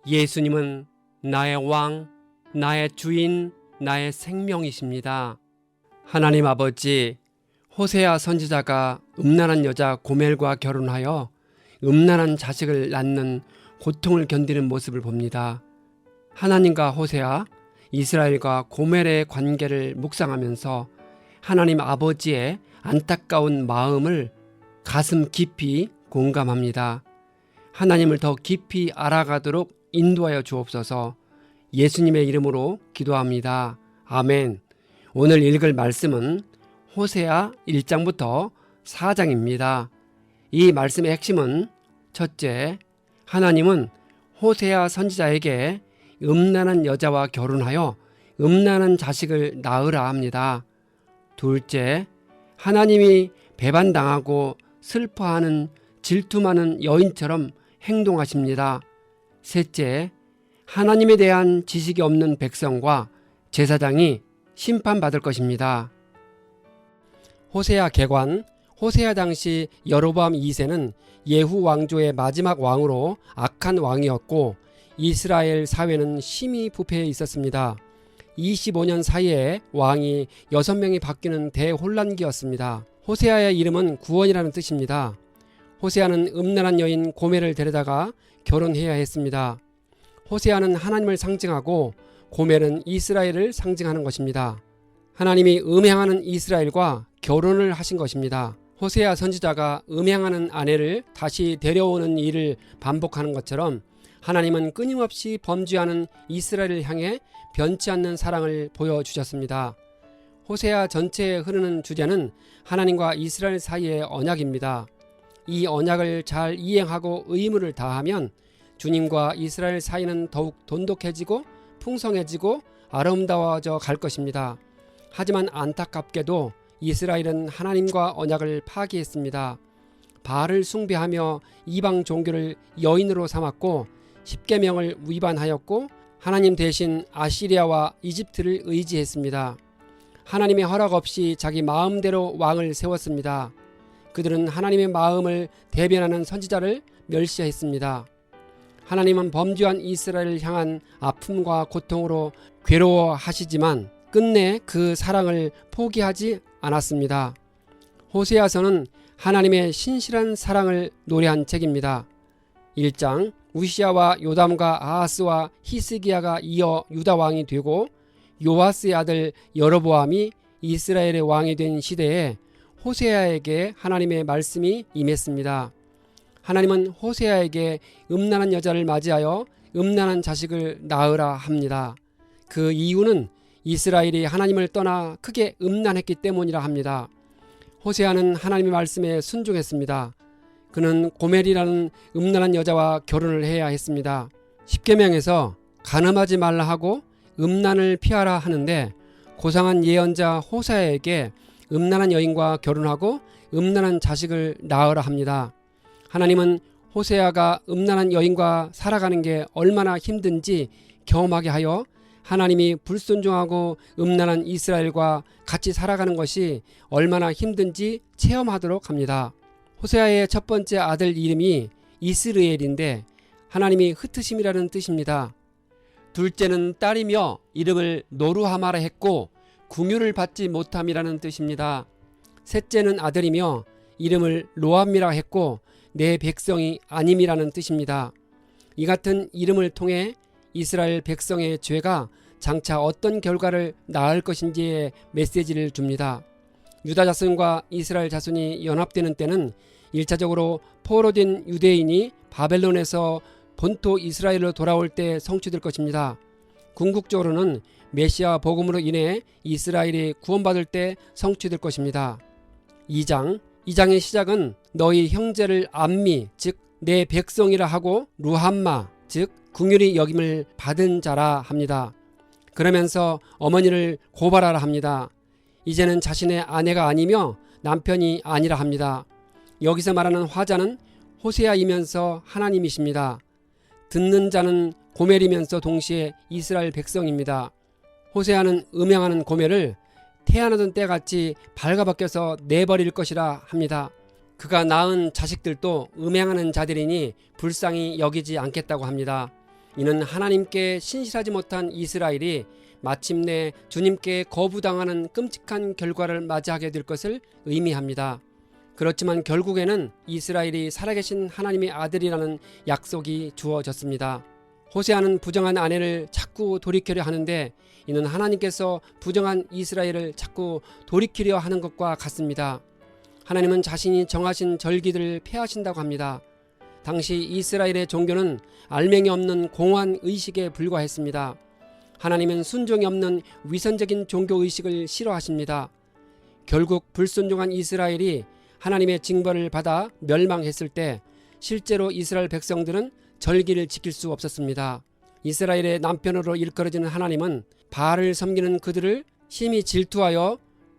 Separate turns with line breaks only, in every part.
예수님은 나의 왕, 나의 주인, 나의 생명이십니다. 하나님 아버지, 호세아 선지자가 음란한 여자 고멜과 결혼하여 음란한 자식을 낳는 고통을 견디는 모습을 봅니다. 하나님과 호세아, 이스라엘과 고멜의 관계를 묵상하면서 하나님 아버지의 안타까운 마음을 가슴 깊이 공감합니다. 하나님을 더 깊이 알아가도록 인도하여 주옵소서. 예수님의 이름으로 기도합니다. 아멘. 오늘 읽을 말씀은 호세아 1장부터 4장입니다. 이 말씀의 핵심은 첫째, 하나님은 호세아 선지자에게 음란한 여자와 결혼하여 음란한 자식을 낳으라 합니다. 둘째, 하나님이 배반당하고 슬퍼하는 질투 많은 여인처럼 행동하십니다. 셋째, 하나님에 대한 지식이 없는 백성과 제사장이 심판받을 것입니다. 호세아 개관. 호세아 당시 여로보암 2세는 예후 왕조의 마지막 왕으로 악한 왕이었고 이스라엘 사회는 심히 부패해 있었습니다. 25년 사이에 왕이 6명이 바뀌는 대혼란기였습니다. 호세아의 이름은 구원이라는 뜻입니다. 호세아는 음란한 여인 고멜을 데려다가 결혼해야 했습니다. 호세아는 하나님을 상징하고 고멜은 이스라엘을 상징하는 것입니다. 하나님이 음행하는 이스라엘과 결혼을 하신 것입니다. 호세아 선지자가 음행하는 아내를 다시 데려오는 일을 반복하는 것처럼 하나님은 끊임없이 범죄하는 이스라엘을 향해 변치 않는 사랑을 보여주셨습니다. 호세아 전체에 흐르는 주제는 하나님과 이스라엘 사이의 언약입니다. 이 언약을 잘 이행하고 의무를 다하면 주님과 이스라엘 사이는 더욱 돈독해지고 풍성해지고 아름다워져 갈 것입니다. 하지만 안타깝게도 이스라엘은 하나님과 언약을 파기했습니다. 바알을 숭배하며 이방 종교를 여인으로 삼았고 십계명을 위반하였고 하나님 대신 아시리아와 이집트를 의지했습니다. 하나님의 허락 없이 자기 마음대로 왕을 세웠습니다. 그들은 하나님의 마음을 대변하는 선지자를 멸시했습니다. 하나님은 범죄한 이스라엘을 향한 아픔과 고통으로 괴로워하시지만 끝내 그 사랑을 포기하지 않았습니다. 호세아서는 하나님의 신실한 사랑을 노래한 책입니다. 1장, 우시아와 요담과 아하스와 히스기야가 이어 유다 왕이 되고 요아스의 아들 여로보암이 이스라엘의 왕이 된 시대에 호세아에게 하나님의 말씀이 임했습니다. 하나님은 호세아에게 음란한 여자를 맞이하여 음란한 자식을 낳으라 합니다. 그 이유는 이스라엘이 하나님을 떠나 크게 음란했기 때문이라 합니다. 호세아는 하나님의 말씀에 순종했습니다. 그는 고멜이라는 음란한 여자와 결혼을 해야 했습니다. 십계명에서 간음하지 말라 하고 음란을 피하라 하는데 고상한 예언자 호세아에게 음란한 여인과 결혼하고 음란한 자식을 낳으라 합니다. 하나님은 호세아가 음란한 여인과 살아가는 게 얼마나 힘든지 경험하게 하여 하나님이 불순종하고 음란한 이스라엘과 같이 살아가는 것이 얼마나 힘든지 체험하도록 합니다. 호세아의 첫 번째 아들 이름이 이스르엘인데 하나님이 흩으심이라는 뜻입니다. 둘째는 딸이며 이름을 노루하마라 했고 궁유를 받지 못함이라는 뜻입니다. 셋째는 아들이며 이름을 로암이라 했고 내 백성이 아님이라는 뜻입니다. 이 같은 이름을 통해 이스라엘 백성의 죄가 장차 어떤 결과를 낳을 것인지의 메시지를 줍니다. 유다 자손과 이스라엘 자손이 연합되는 때는 1차적으로 포로된 유대인이 바벨론에서 본토 이스라엘로 돌아올 때 성취될 것입니다. 궁극적으로는 메시아 복음으로 인해 이스라엘이 구원받을 때 성취될 것입니다. 2장의 시작은 너희 형제를 암미 즉 내 백성이라 하고 루함마 즉 긍휼히 여김을 받은 자라 합니다. 그러면서 어머니를 고발하라 합니다. 이제는 자신의 아내가 아니며 남편이 아니라 합니다. 여기서 말하는 화자는 호세아이면서 하나님이십니다. 듣는 자는 고멜이면서 동시에 이스라엘 백성입니다. 호세아는 음행하는 고멜을 태어나던 때같이 발가벗겨서 내버릴 것이라 합니다. 그가 낳은 자식들도 음행하는 자들이니 불쌍히 여기지 않겠다고 합니다. 이는 하나님께 신실하지 못한 이스라엘이 마침내 주님께 거부당하는 끔찍한 결과를 맞이하게 될 것을 의미합니다. 그렇지만 결국에는 이스라엘이 살아계신 하나님의 아들이라는 약속이 주어졌습니다. 호세아는 부정한 아내를 자꾸 돌이키려 하는데 이는 하나님께서 부정한 이스라엘을 자꾸 돌이키려 하는 것과 같습니다. 하나님은 자신이 정하신 절기들을 폐하신다고 합니다. 당시 이스라엘의 종교는 알맹이 없는 공허한 의식에 불과했습니다. 하나님은 순종이 없는 위선적인 종교의식을 싫어하십니다. 결국 불순종한 이스라엘이 하나님의 징벌을 받아 멸망했을 때 실제로 이스라엘 백성들은 절기를 지킬 수 없었습니다. 이스라엘의 남편으로 일컬어지는 하나님은 바알을 섬기는 그들을 심히 질투하여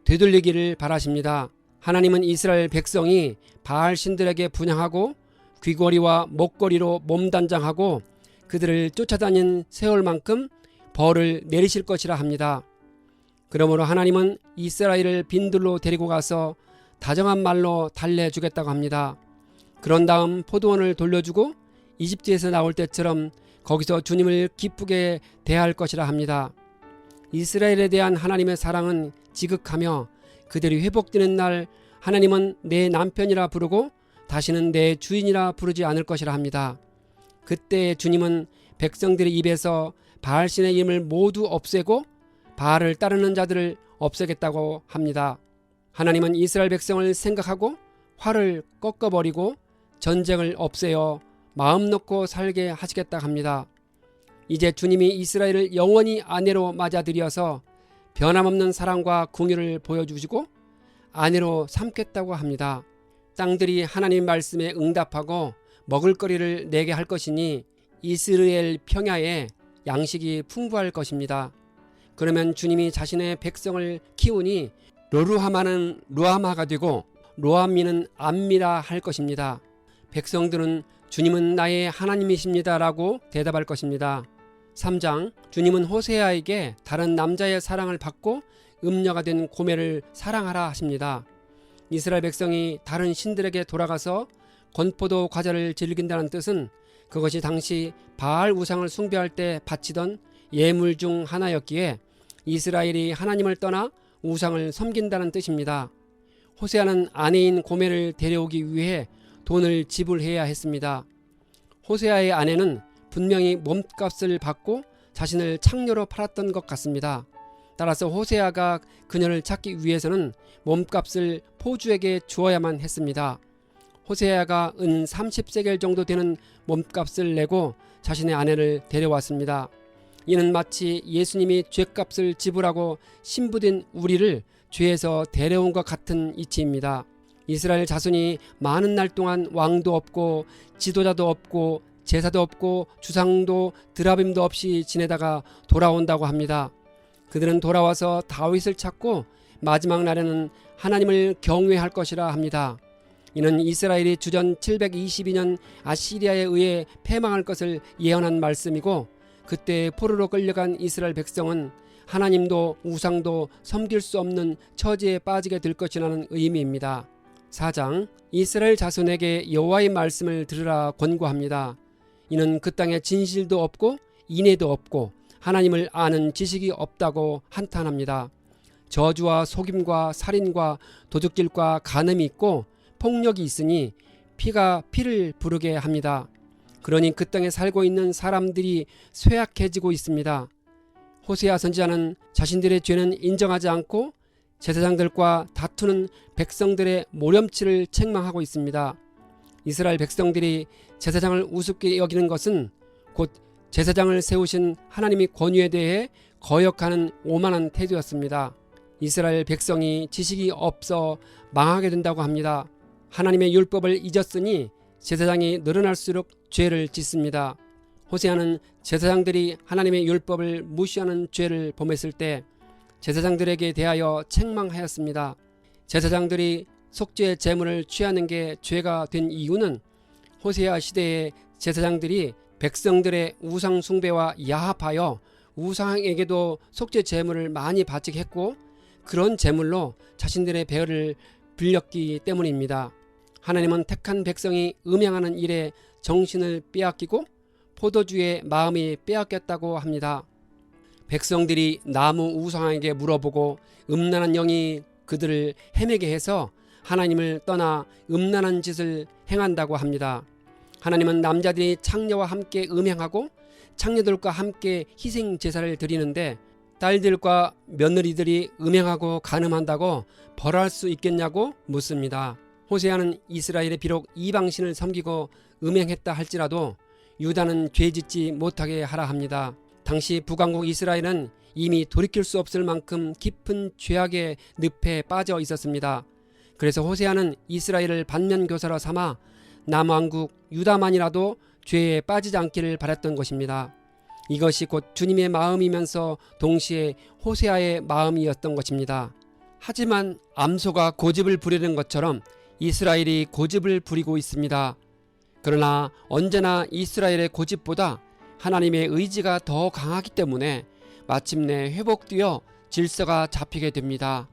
되돌리기를 바라십니다. 하나님은 이스라엘 백성이 바알 신들에게 분향하고 귀걸이와 목걸이로 몸단장하고 그들을 쫓아다닌 세월만큼 벌을 내리실 것이라 합니다. 그러므로 하나님은 이스라엘을 빈들로 데리고 가서 다정한 말로 달래주겠다고 합니다. 그런 다음 포도원을 돌려주고 이집트에서 나올 때처럼 거기서 주님을 기쁘게 대할 것이라 합니다. 이스라엘에 대한 하나님의 사랑은 지극하며 그들이 회복되는 날 하나님은 내 남편이라 부르고 다시는 내 주인이라 부르지 않을 것이라 합니다. 그때 주님은 백성들의 입에서 바알신의 이름을 모두 없애고 바알을 따르는 자들을 없애겠다고 합니다. 하나님은 이스라엘 백성을 생각하고 활을 꺾어버리고 전쟁을 없애어 마음 놓고 살게 하시겠다 합니다. 이제 주님이 이스라엘을 영원히 아내로 맞아들여서 변함없는 사랑과 긍휼을 보여주시고 아내로 삼겠다고 합니다. 땅들이 하나님 말씀에 응답하고 먹을거리를 내게 할 것이니 이스라엘 평야에 양식이 풍부할 것입니다. 그러면 주님이 자신의 백성을 키우니 로루하마는 루하마가 되고 로암미는 암미라 할 것입니다. 백성들은 주님은 나의 하나님이십니다 라고 대답할 것입니다. 3장 주님은 호세아에게 다른 남자의 사랑을 받고 음녀가 된 고멜을 사랑하라 하십니다. 이스라엘 백성이 다른 신들에게 돌아가서 건포도 과자를 즐긴다는 뜻은 그것이 당시 바알 우상을 숭배할 때 바치던 예물 중 하나였기에 이스라엘이 하나님을 떠나 우상을 섬긴다는 뜻입니다. 호세아는 아내인 고멜을 데려오기 위해 돈을 지불해야 했습니다. 호세아의 아내는 분명히 몸값을 받고 자신을 창녀로 팔았던 것 같습니다. 따라서 호세아가 그녀를 찾기 위해서는 몸값을 포주에게 주어야만 했습니다. 호세아가 은 30세겔 정도 되는 몸값을 내고 자신의 아내를 데려왔습니다. 이는 마치 예수님이 죗값을 지불하고 신부된 우리를 죄에서 데려온 것 같은 이치입니다. 이스라엘 자손이 많은 날 동안 왕도 없고 지도자도 없고 제사도 없고 주상도 드라빔도 없이 지내다가 돌아온다고 합니다. 그들은 돌아와서 다윗을 찾고 마지막 날에는 하나님을 경외할 것이라 합니다. 이는 이스라엘이 주전 722년 아시리아에 의해 패망할 것을 예언한 말씀이고 그때 포로로 끌려간 이스라엘 백성은 하나님도 우상도 섬길 수 없는 처지에 빠지게 될 것이라는 의미입니다. 4장 이스라엘 자손에게 여호와의 말씀을 들으라 권고합니다. 이는 그 땅에 진실도 없고 인애도 없고 하나님을 아는 지식이 없다고 한탄합니다. 저주와 속임과 살인과 도둑질과 간음이 있고 폭력이 있으니 피가 피를 부르게 합니다. 그러니 그 땅에 살고 있는 사람들이 쇠약해지고 있습니다. 호세아 선지자는 자신들의 죄는 인정하지 않고 제사장들과 다투는 백성들의 모렴치를 책망하고 있습니다. 이스라엘 백성들이 제사장을 우습게 여기는 것은 곧 제사장을 세우신 하나님의 권위에 대해 거역하는 오만한 태도였습니다. 이스라엘 백성이 지식이 없어 망하게 된다고 합니다. 하나님의 율법을 잊었으니 제사장이 늘어날수록 죄를 짓습니다. 호세아는 제사장들이 하나님의 율법을 무시하는 죄를 범했을 때 제사장들에게 대하여 책망하였습니다. 제사장들이 속죄의 제물을 취하는 게 죄가 된 이유는 호세아 시대의 제사장들이 백성들의 우상 숭배와 야합하여 우상에게도 속죄 제물을 많이 바치게 했고 그런 제물로 자신들의 배를 불렸기 때문입니다. 하나님은 택한 백성이 음행하는 일에 정신을 빼앗기고 포도주의 마음이 빼앗겼다고 합니다. 백성들이 나무 우상에게 물어보고 음란한 영이 그들을 헤매게 해서 하나님을 떠나 음란한 짓을 행한다고 합니다. 하나님은 남자들이 창녀와 함께 음행하고 창녀들과 함께 희생 제사를 드리는데 딸들과 며느리들이 음행하고 간음한다고 벌할 수 있겠냐고 묻습니다. 호세아는 이스라엘이 비록 이방신을 섬기고 음행했다 할지라도 유다는 죄짓지 못하게 하라 합니다. 당시 북왕국 이스라엘은 이미 돌이킬 수 없을 만큼 깊은 죄악의 늪에 빠져 있었습니다. 그래서 호세아는 이스라엘을 반면교사로 삼아 남왕국 유다만이라도 죄에 빠지지 않기를 바랐던 것입니다. 이것이 곧 주님의 마음이면서 동시에 호세아의 마음이었던 것입니다. 하지만 암소가 고집을 부리는 것처럼 이스라엘이 고집을 부리고 있습니다. 그러나 언제나 이스라엘의 고집보다 하나님의 의지가 더 강하기 때문에 마침내 회복되어 질서가 잡히게 됩니다.